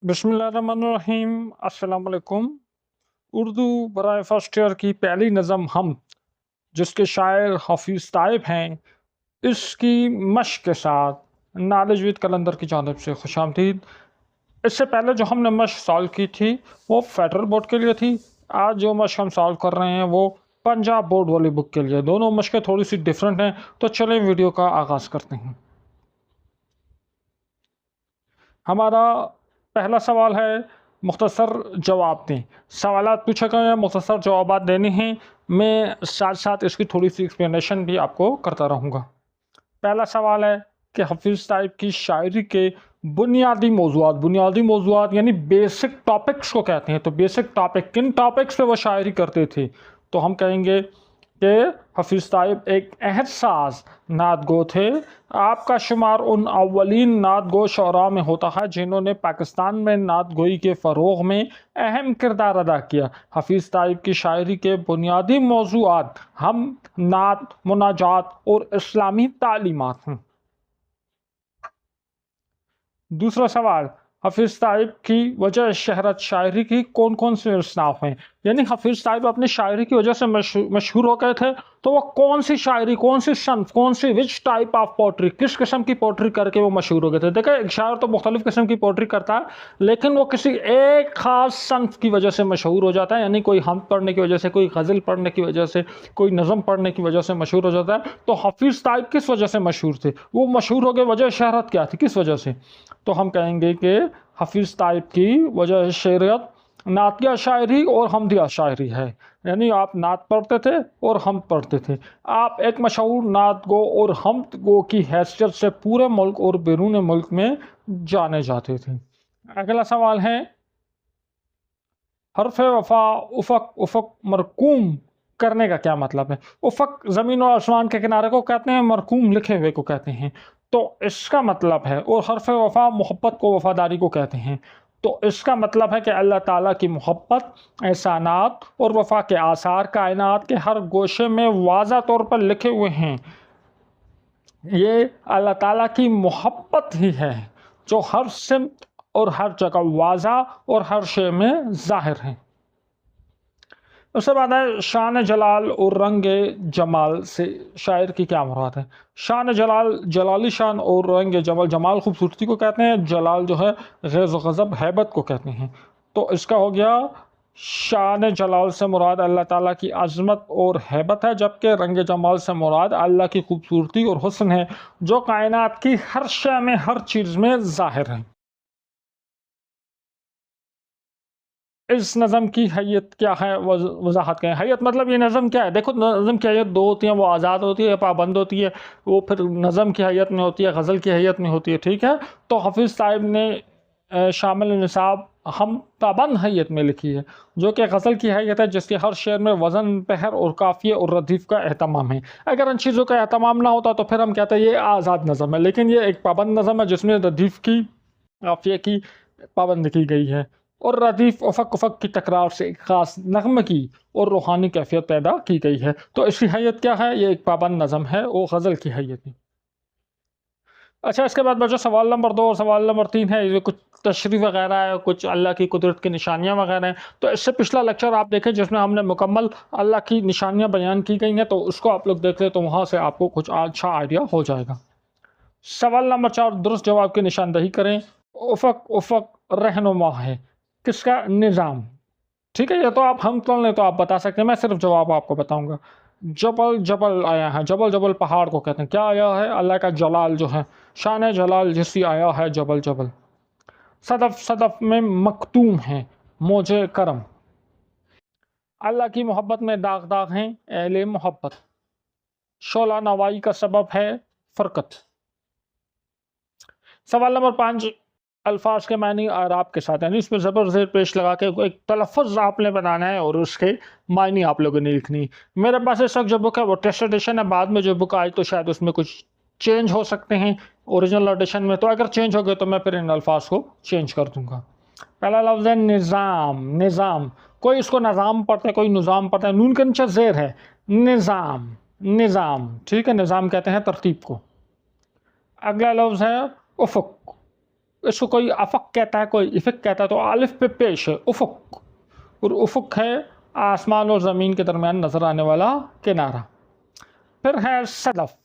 बिस्मिल्लाहिर्रहमानिर्रहीम। अस्सलाम वालेकुम। उर्दू बराए फर्स्ट ईयर की पहली नज़म हम, जिसके शायर हफीज़ ताइब हैं, इसकी मश्क के साथ नॉलेज विद कलंदर की जानिब से खुशामदीद। इससे पहले जो हमने मश्क सॉल्व की थी वो फेडरल बोर्ड के लिए थी। आज जो मश्क हम सॉल्व कर रहे हैं वो पंजाब बोर्ड वाली बुक के लिए। दोनों मश्कें थोड़ी सी डिफरेंट हैं, तो चलें वीडियो का आगाज़ करते हैं। हमारा पहला सवाल है, मुख्तसर जवाब दें। सवालात पूछे गए हैं, मुख्तसर जवाबात देने हैं। मैं साथ साथ इसकी थोड़ी सी एक्सप्लेनेशन भी आपको करता रहूँगा। पहला सवाल है कि हफीज़ ताइब की शायरी के बुनियादी मौज़ूआत यानी बेसिक टॉपिक्स को कहते हैं। तो बेसिक टॉपिक, किन टॉपिक्स पे वो शायरी करते थे? तो हम कहेंगे कि हफीज़ ताइब एक अहद साज नात गो थे। आपका शुमार उन अव्वलीन नात गो शोरा में होता है जिन्होंने पाकिस्तान में नात गोई के फ़रोग़ में अहम किरदार अदा किया। हफीज़ ताइब की शायरी के बुनियादी मौज़ूआत हम, नात, मुनाजात और इस्लामी तालीमात हैं। दूसरा सवाल, हफीज़ ताइब की वजह शहरत शायरी की कौन कौन से असनाफ़ हैं? यानी हफीज़ ताइब अपनी शायरी की वजह से मशहूर हो गए थे, तो वो कौन सी शायरी, कौन सी सन्फ़, कौन सी विच टाइप ऑफ पोट्री, किस किस्म की पोट्री करके वो मशहूर हो गए थे? देखिए, एक शायर तो मुख्तलिफ़ किस्म की पोट्री करता है, लेकिन वो किसी एक ख़ास सन्फ़ की वजह से मशहूर हो जाता है। यानी कोई हम्द पढ़ने की वजह से, कोई गज़ल पढ़ने की वजह से, कोई नज़म पढ़ने की वजह से मशहूर हो जाता है। तो हफीज़ ताइब किस वजह से मशहूर थे? वो मशहूर हो गए, वजह शहरत क्या थी, किस वजह से? तो हम कहेंगे कि हफीज़ ताइब की वजह शहरत नातिया शायरी और हमदिया शायरी है। यानी आप नात पढ़ते थे और हम पढ़ते थे। आप एक मशहूर नात गो और हमद गो की हैसियत से पूरे मुल्क और बैरून मुल्क में जाने जाते थे। अगला सवाल है, हर्फ वफा उफ़क उफ़क मरकूम करने का क्या मतलब है? उफ़क ज़मीन और आसमान के किनारे को कहते हैं, मरकूम लिखे हुए को कहते हैं। तो इसका मतलब है, और हर्फ वफा मोहब्बत को, वफादारी को कहते हैं। तो इसका मतलब है कि अल्लाह ताला की मोहब्बत, एहसानात और वफा के आसार कायनात के हर गोशे में वाज़ा तौर पर लिखे हुए हैं। ये अल्लाह ताला की मोहब्बत ही है जो हर सिमत और हर जगह वाज़ा और हर शे में ज़ाहिर है। उसके बाद है, शान जलाल और रंग जमाल से शायर की क्या मुराद है? शान जलाल, जलाली शान, और रंग जमाल, जमाल खूबसूरती को कहते हैं, जलाल जो है ग़ैज़ ग़ज़ब हैबत को कहते हैं। तो इसका हो गया, शान जलाल से मुराद अल्लाह ताला की अज़मत और हैबत है, जबकि रंग जमाल से मुराद अल्लाह की खूबसूरती और हुस्न है जो कायनात की हर शय में, हर चीज़ में ज़ाहिर है। इस नज़म की हैयत क्या है, वज़ाहत करें। हैयत मतलब ये नज़म क्या है? देखो, नज़म की हैयत दो होती है, वो आज़ाद होती है, पाबंद होती है। वो फिर नज़म की हैयत में होती है, गज़ल की हैयत में होती है, ठीक है? तो हफीज़ साहिब ने शामिल निसाब हम पाबंद हैयत में लिखी है, जो कि गज़ल की हैयत है, जिसके हर शेर में वज़न, पहर और काफ़िये और रदीफ़ का एहतमाम है। अगर इन चीज़ों का एहतमाम ना होता तो फिर हम कहते हैं ये आज़ाद नज़म है, लेकिन ये एक पाबंद नज़म है जिसमें रदीफ़ की, काफ़िये की पाबंदी की गई है। और रदीफ़ उफ़क उफ़क की तकरार से एक ख़ास नग़्म की और रूहानी कैफ़ियत पैदा की गई है। तो इसकी हैयत क्या है? ये एक पाबंद नज़म है, वो गज़ल की हैयत है। अच्छा, इसके बाद बचा सवाल नंबर 2 और सवाल नंबर 3 है। ये कुछ तशरीह वग़ैरह है, कुछ अल्लाह की कुदरत की निशानियाँ वग़ैरह हैं। तो इससे पिछला लेक्चर आप देखें जिसमें हमने मुकम्मल अल्लाह की निशानियाँ बयान की गई हैं, तो उसको आप लोग देख लें, तो वहाँ से आपको कुछ अच्छा आइडिया हो जाएगा। सवाल नंबर 4, दुरुस्त जवाब की निशानदही करें। उफ़क उफ़क रहनुमा है किसका? निज़ाम। ठीक है, ये तो आप हम पढ़ लें तो आप बता सकते हैं, मैं सिर्फ जवाब आपको बताऊंगा। जबल जबल आया है, जबल जबल पहाड़ को कहते हैं। क्या आया है? अल्लाह का जलाल जो है, शान जलाल जिसकी आया है जबल जबल। सदफ सदफ में मखतूम है मौजे करम। अल्लाह की मोहब्बत में दाग दाग हैं अहले मोहब्बत। शोला नवाई का सबब है फ़रकत। सवाल नंबर 5, अल्फाज के मानी आराब के साथ, यानी इसमें ज़बर ज़ेर पेश लगा के एक तलफ़्फ़ुज़ आपने बनाना है और उसके मायने आप लोगों ने लिखनी। मेरे पास इस वक्त जो बुक है वो टेस्ट एडिशन है, बाद में जो बुक आई तो शायद उसमें कुछ चेंज हो सकते हैं ओरिजिनल एडिशन में। तो अगर चेंज हो गए तो मैं फिर इन अल्फाज को चेंज कर दूँगा। पहला लफ्ज़ है निज़ाम। निज़ाम, कोई इसको नज़ाम पढ़ता है, कोई निज़ाम पढ़ता है, नून के नीचे ज़ेर है। निज़ाम, निज़ाम, ठीक है, निज़ाम कहते हैं तरतीब को। अगला लफ्ज़ है उफ़ुक़। इसको कोई अफक कहता है, कोई इफक कहता है, तो अलिफ पे पेश है उफक, और उफक है आसमान और ज़मीन के दरमियान नज़र आने वाला किनारा। फिर है सदफ,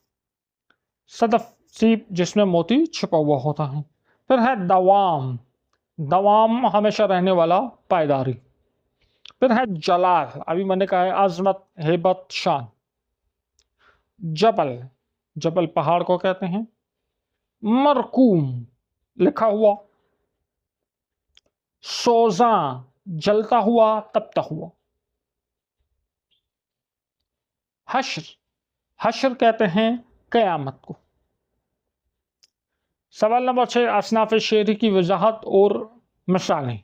सदफ सीप जिसमें मोती छिपा हुआ होता है। फिर है दवाम, दवाम हमेशा रहने वाला, पायदारी। फिर है जलाल, अभी मैंने कहा है अजमत, हेबत, शान। जबल, जबल पहाड़ को कहते हैं। मरकूम, लिखा हुआ। सोजा, जलता हुआ, तपता हुआ। हश्र, हश्र कहते हैं क़यामत को। सवाल नंबर 6, असनाफ शेरी की वजाहत और मिसालें।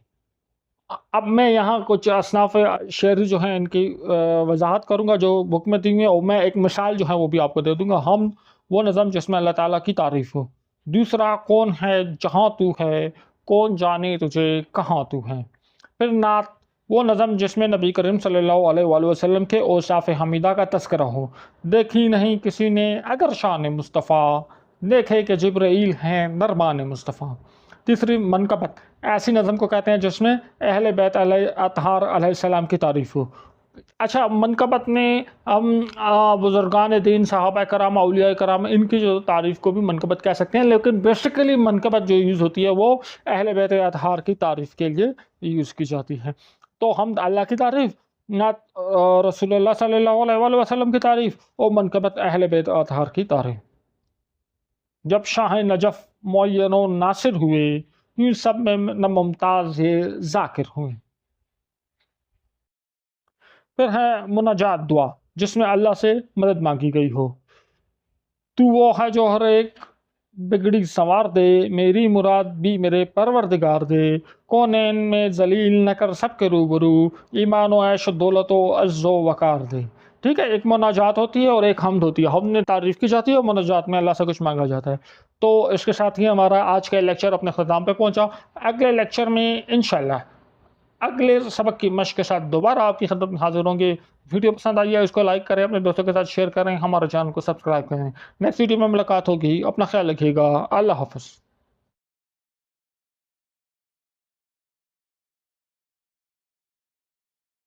अब मैं यहाँ कुछ असनाफ शेरी जो हैं इनकी वजाहत करूँगा जो बुक में दी हुई है, और मैं एक मिसाल जो है वो भी आपको दे दूँगा। हम वो नज़म जिसमें अल्लाह ताला की तारीफ़ हो। दूसरा, कौन है जहाँ तू है, कौन जाने तुझे कहाँ तू है। फिर नात, वो नज़म जिसमें नबी करीम सल्लल्लाहु अलैहि वसल्लम के औसाफ हमीदा का तस्करा हो। देखी नहीं किसी ने अगर शान मुस्तफ़ा, देखे कि जिब्राइल हैं नरमान मुस्तफ़ा। तीसरी, मनकबत, ऐसी नज़म को कहते हैं जिसमें अहले बैत अतहार अलैहिस्सलाम की तारीफ़ हो। अच्छा, मनकबत में हम बुज़ुर्गान दीन, सहाबा कराम, औलिया कराम, इनकी जो तारीफ़ को भी मनकबत कह सकते हैं, लेकिन बेसिकली मनकबत जो यूज़ होती है वो अहले बैत अतहार की तारीफ़ के लिए यूज़ की जाती है। तो हम अल्लाह की तारीफ़, ना रसूलुल्लाह सल्लल्लाहु अलैहि वसल्लम की तारीफ़, और मनकबत अहले बैत अतहार की तारीफ़। जब शाह नजफ़ मुअय्यन व नासिर हुए, यूँ सब में न मुमताज़ ज़ाकिर हुए। फिर है मुनाजात दुआ, जिसमें अल्लाह से मदद मांगी गई हो। तू वो है जो हर एक बिगड़ी संवार दे, मेरी मुराद भी मेरे परवरदिगार दे। कौनैन में जलील न कर सबके रूबरू, ईमान व ऐश दौलत व अज़्ज़ो वक़ार दे। ठीक है, एक मुनाजात होती है और एक हमद होती है। हमद तारीफ़ की जाती है और मुनाजात में अल्लाह से कुछ मांगा जाता है। तो इसके साथ ही हमारा आज का लेक्चर अपने ख़त्म पे पहुंचा। अगले लेक्चर में इंशाल्लाह अगले सबक की मश्क के साथ दोबारा आपकी खिदमत में हाजिर होंगे। वीडियो पसंद आई है इसको लाइक करें, अपने दोस्तों के साथ शेयर करें, हमारे चैनल को सब्सक्राइब करें। नेक्स्ट वीडियो में मुलाकात होगी। अपना ख्याल रखिएगा। अल्लाह हाफ़िज़।